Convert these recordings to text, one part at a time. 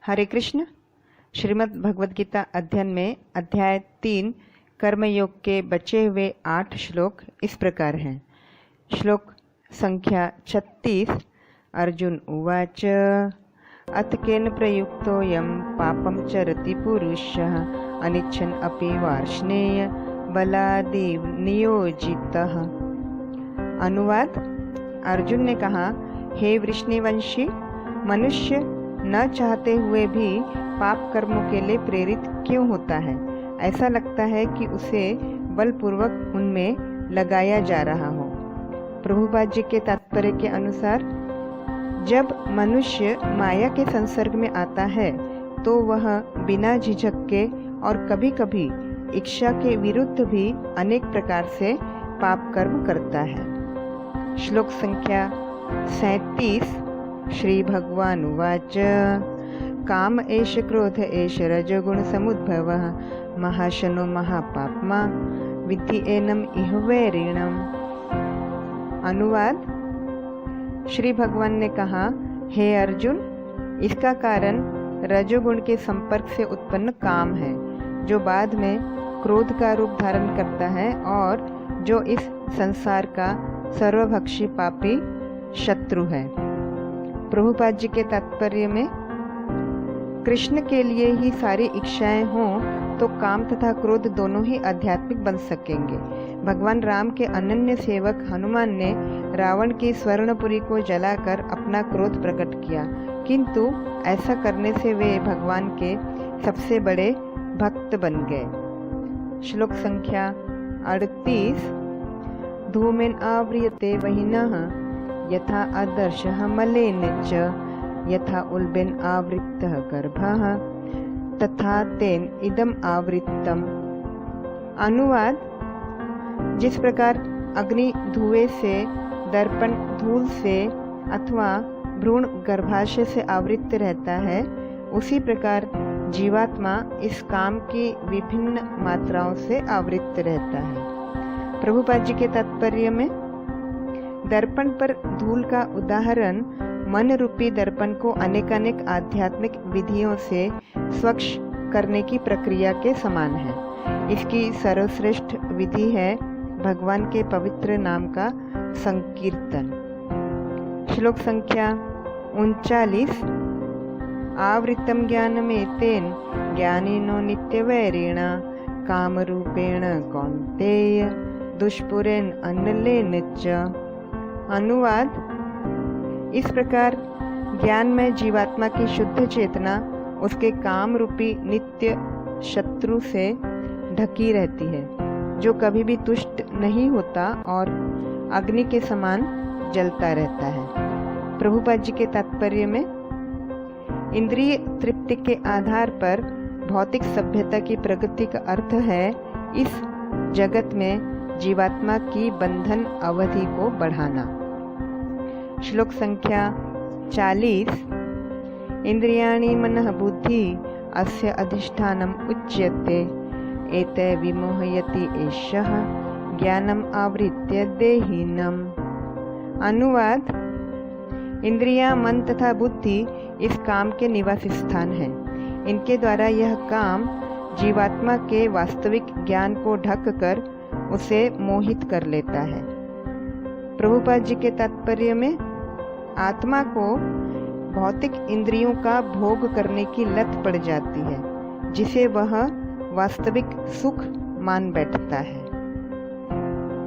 हरे कृष्ण। श्रीमद् भगवद गीता अध्ययन में अध्याय 3 कर्मयोग के बचे हुए 8 श्लोक इस प्रकार हैं। श्लोक संख्या 36। अर्जुन उवाच अथ केन प्रयुक्तोऽयं पापं चरति पुरुषः अनिच्छन् अपि वार्ष्णेय बलादेव नियोजितः। अनुवाद। अर्जुन ने कहा, हे वृष्णिवंशी, मनुष्य न चाहते हुए भी पाप कर्मों के लिए प्रेरित क्यों होता है? ऐसा लगता है कि उसे बलपूर्वक उनमें लगाया जा रहा हो। प्रभुपाद जी के तात्पर्य के अनुसार जब मनुष्य माया के संसर्ग में आता है तो वह बिना झिझक के और कभी कभी इच्छा के विरुद्ध भी अनेक प्रकार से पाप कर्म करता है। श्लोक संख्या 37। श्री भगवान उवाच काम एष क्रोध एष रजोगुण समुद्भवः महाशनो महापाप्मा विद्धि एनम इह वैरिणम्। अनुवाद। श्री भगवान ने कहा, हे अर्जुन, इसका कारण रजोगुण के संपर्क से उत्पन्न काम है, जो बाद में क्रोध का रूप धारण करता है और जो इस संसार का सर्वभक्षी पापी शत्रु है। प्रभुपाद जी के तात्पर्य में कृष्ण के लिए ही सारी इच्छाएं हों तो काम तथा क्रोध दोनों ही आध्यात्मिक बन सकेंगे। भगवान राम के अनन्य सेवक हनुमान ने रावण की स्वर्णपुरी को जलाकर अपना क्रोध प्रकट किया, किंतु ऐसा करने से वे भगवान के सबसे बड़े भक्त बन गए। श्लोक संख्या 38। धूमेन आव्रियते वह्निः यथा आदर्शः मलेन च यथा उल्बेन आवृत्तः गर्भः तथा तेन इदम आवृत्तम। अनुवाद। जिस प्रकार अग्नि धुएं से, दर्पण धूल से अथवा भ्रूण गर्भाशय से आवृत्त रहता है, उसी प्रकार जीवात्मा इस काम की विभिन्न मात्राओं से आवृत्त रहता है। प्रभुपाद जी के तात्पर्य में दर्पण पर धूल का उदाहरण मन रूपी दर्पण को अनेकानेक आध्यात्मिक विधियों से स्वच्छ करने की प्रक्रिया के समान है। इसकी सर्वश्रेष्ठ विधि है भगवान के पवित्र नाम का संकीर्तन। श्लोक संख्या 39। आवृतम ज्ञानमेतेन ज्ञानिनो नित्यवैरिण कामरूपेण कौन्तेय दुष्पुरेण अन्नलेन च। अनुवाद। इस प्रकार ज्ञान में जीवात्मा की शुद्ध चेतना उसके काम रूपी नित्य शत्रु से ढकी रहती है, जो कभी भी तुष्ट नहीं होता और अग्नि के समान जलता रहता है। प्रभुपाद जी के तात्पर्य में इंद्रिय तृप्ति के आधार पर भौतिक सभ्यता की प्रगति का अर्थ है इस जगत में जीवात्मा की बंधन अवधि को बढ़ाना। श्लोक संख्या 40। इंद्रियाणि मनः बुद्धि अस्य अधिष्ठानम् उच्यते एते विमोहयति एषः ज्ञानम आवृत्य देहिनम्। अनुवाद। इंद्रियां, मन तथा बुद्धि इस काम के निवास स्थान हैं। इनके द्वारा यह काम जीवात्मा के वास्तविक ज्ञान को ढक कर उसे मोहित कर लेता है। प्रभुपाद जी के तात्पर्य में आत्मा को भौतिक इंद्रियों का भोग करने की लत पड़ जाती है, जिसे वह वास्तविक सुख मान बैठता है।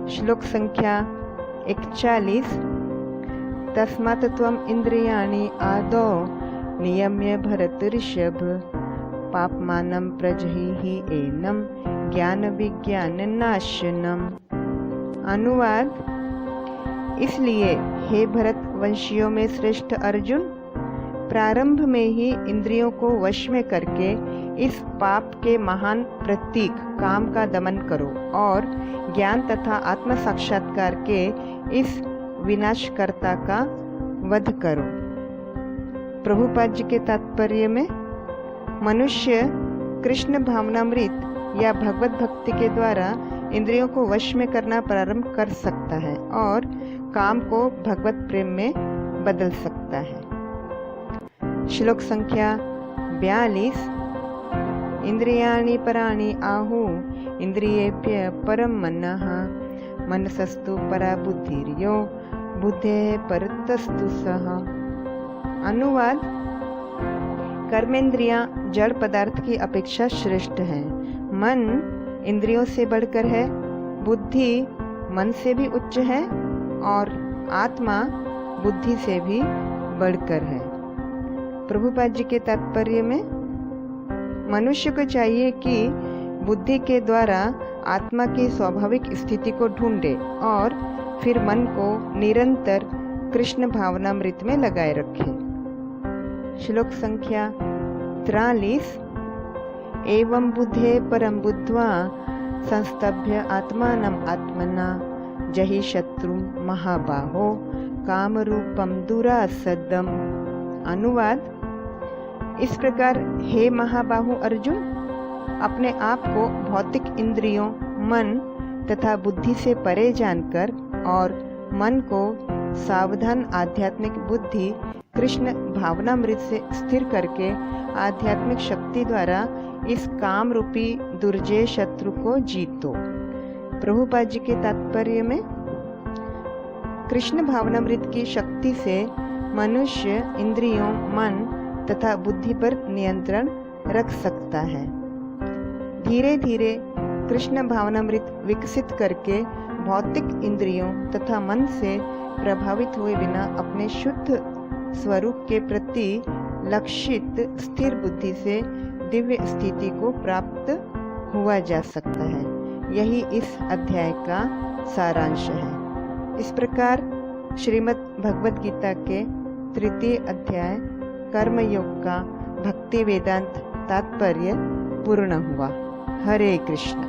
श्लोक संख्या 41। तस्मात् त्वम् इंद्रियाणि आदौ नियम्य भरतऋषभ पाप्मानं प्रजहि एनं ज्ञान विज्ञान नाशनम। अनुवाद। इसलिए हे भरत वंशियों में श्रेष्ठ अर्जुन, प्रारंभ में ही इंद्रियों को वश में करके इस पाप के महान प्रतीक काम का दमन करो और ज्ञान तथा आत्म साक्षात्कार के इस विनाशकर्ता का वध करो। प्रभुपाद जी के तात्पर्य में मनुष्य कृष्ण भावनामृत या भगवत भक्ति के द्वारा इंद्रियों को वश में करना प्रारंभ कर सकता है और काम को भगवत प्रेम में बदल सकता है। श्लोक संख्या 42। इंद्रियाणि पराणि आहु इंद्रियेभ्य परम मनः मनसस्तु परा बुद्धिर्यो बुद्धेः परतस्तु सः। अनुवाद: कर्मेंद्रियां जड़ पदार्थ की अपेक्षा श्रेष्ठ हैं। मन इंद्रियों से बढ़कर है, बुद्धि मन से भी उच्च है और आत्मा बुद्धि से भी बढ़कर है। प्रभुपाद जी के तात्पर्य में मनुष्य को चाहिए कि बुद्धि के द्वारा आत्मा की स्वाभाविक स्थिति को ढूंढे और फिर मन को निरंतर कृष्ण भावनामृत में लगाए रखे। श्लोक संख्या 43। एवं बुद्धे परम बुद्ध्वा संस्तभ्य आत्मानं आत्मना जहि शत्रु महाबाहो कामरूपम दुरासदम। अनुवाद: इस प्रकार हे महाबाहु अर्जुन, अपने आप को भौतिक इंद्रियों, मन तथा बुद्धि से परे जानकर और मन को सावधान आध्यात्मिक बुद्धि कृष्ण भावनामृत से स्थिर करके आध्यात्मिक शक्ति द्वारा इस काम रूपी दुर्जय शत्रु को जीतो। प्रभुपाद जी के तात्पर्य में कृष्ण भावनामृत की शक्ति से मनुष्य इंद्रियों, मन तथा बुद्धि पर नियंत्रण रख सकता है। धीरे धीरे कृष्ण भावनामृत विकसित करके भौतिक इंद्रियों तथा मन से प्रभावित हुए बिना अपने शुद्ध स्वरूप के प्रति लक्षित स्थिर बुद्धि से दिव्य स्थिति को प्राप्त हुआ जा सकता है। यही इस अध्याय का सारांश है। इस प्रकार श्रीमद् भगवद गीता के 3 अध्याय कर्मयोग का भक्ति वेदांत तात्पर्य पूर्ण हुआ। हरे कृष्ण।